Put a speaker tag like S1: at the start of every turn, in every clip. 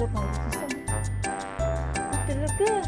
S1: Tulog na. Talaga.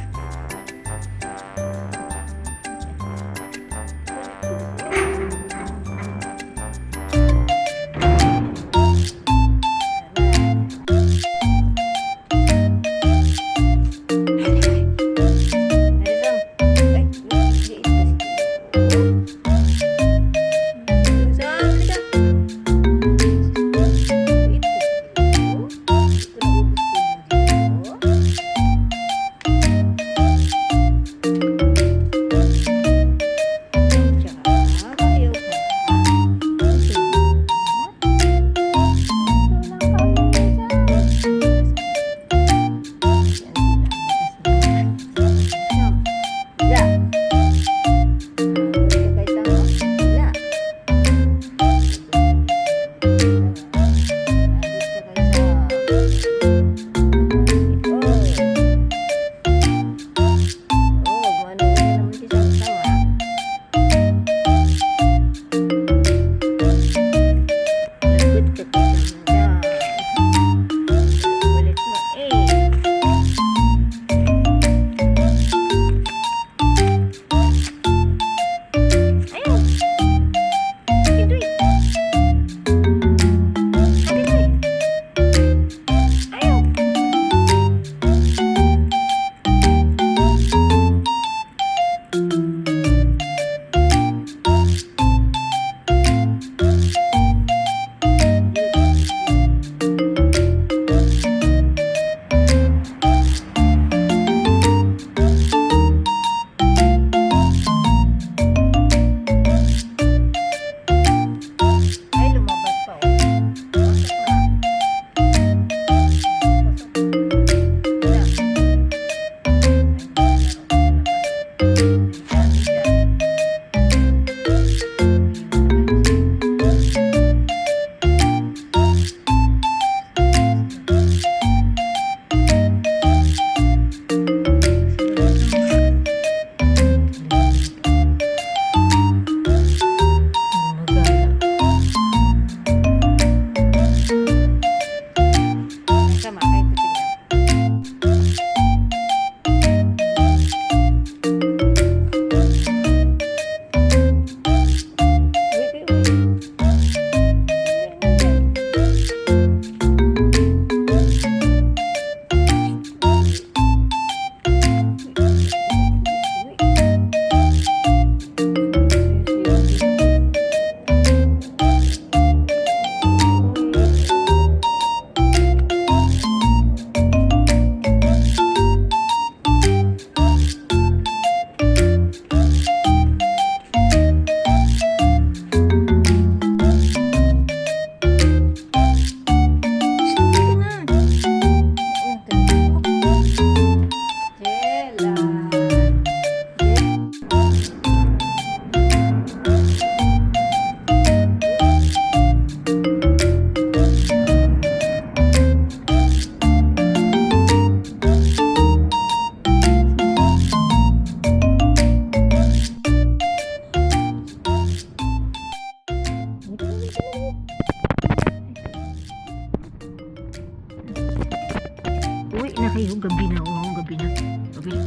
S2: Uwi na kayo, gabi na. Oo, gabi na. Gabi na.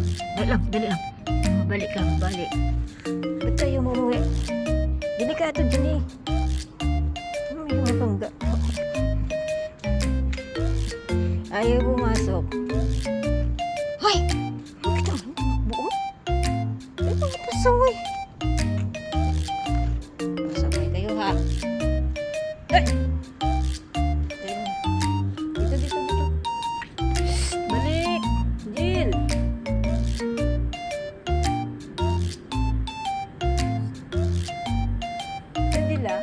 S2: Dali lang. Balik ka, balik.
S1: Ba't tayo mumuwi? Dili ka ito dyan eh. Ano yung matangga? Ayaw pumasok. Hoy! Bakit naman buo? Ay, bakit pasaway? Pasaway kayo ha. Ay! Dito. Balik! Jill! Sandila.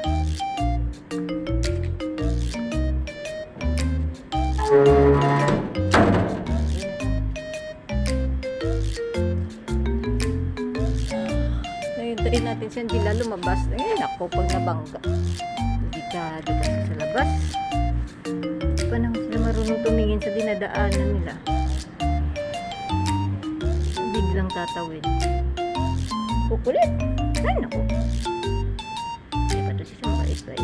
S1: Hintayin natin si Angela lumabas. Eh, naku, pag nabangga. Delikado kasi sa labas. Pa naman sila marunong tumingin sa dinadaanan nila. Biglang tatawid. Kukulit. Ay, naku. Hindi pa ito siya mabait-bait.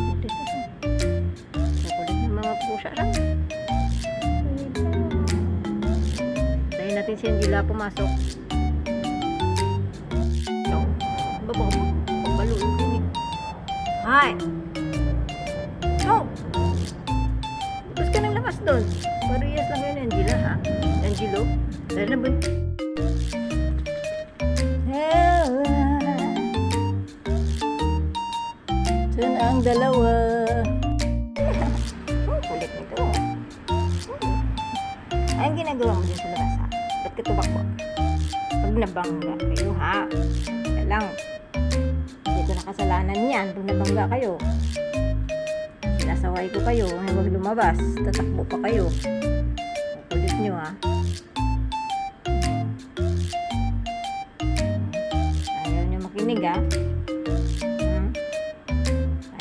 S1: Kukulit ng mga pusa lang. si Angela pumasok. No. Baba mo. Pabalo yung tinig. Hi! No! Labas ka ng labas doon. Parehas lang yun, Angela, ha? Angelo? Dahil na ba? Ito na ang dalawa. Oh, kulit nito. Anong ginagawa mo din sa labas, ha? Ba't ka tumakbo? Pag nabangga kayo, ha? Kaya lang. Hindi ko nakasalanan yan pag nabangga kayo. Sinasaway ko kayo. Huwag lumabas. Tatakbo pa kayo. Kulit nyo, ha? Ayaw nyo makinig, ha?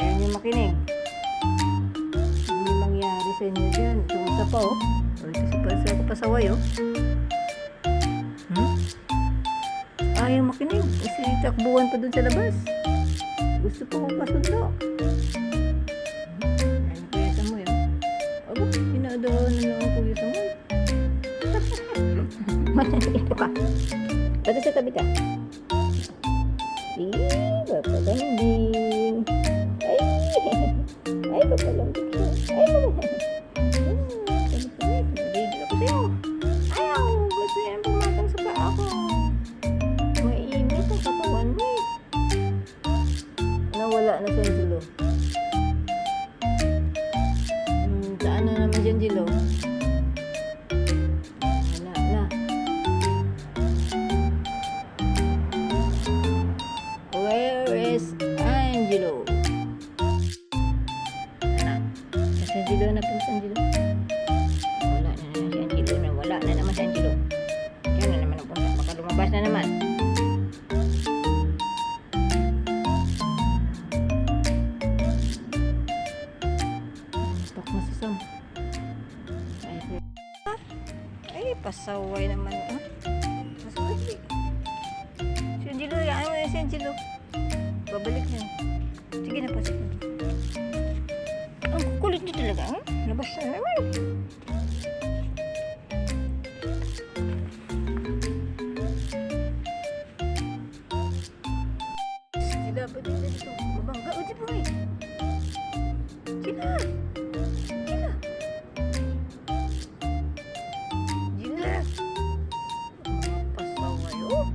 S1: Ayaw nyo makinig. Ano mangyari sa inyo dyan? Tumasa pa, oh. Kasi ako pasaway, oh. Ayaw makinig. Kasi takbuhan pa dun sa labas. Gusto pa akong pasundo. Ano kuya Samuel? Aba, pinadahan na lang ang kuya Samuel. Mananito ka. Ba't sa tabi ka? Papalambing. Ay, papalambing siya. Nagigil ako sa'yo. Ayaw, gusto yan pumatang sa paa ko. Mainit ang katawan mo eh. Nawala na si Angelo. Saan na naman si Angelo? Wala na. Where is Angelo? Si Angelo na po si Angelo. Wala na si Angelo na. Wala na naman si Angelo. Yan na naman ang punta. Baka lumabas na naman. Tok na si Sam. Ay, pasaway naman. Ha? Pasaway. Si Angelo, yan mo si Angelo. Babalik na. Sige na, pasok na. Ang kukulit niyo talaga. Labas na naman. Sila ba din dito? Mabangga. O, di po eh. Sila. Sila. Sila. Pasaway. Oh.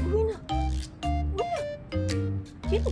S1: Uwi na. Uwi na. Sino?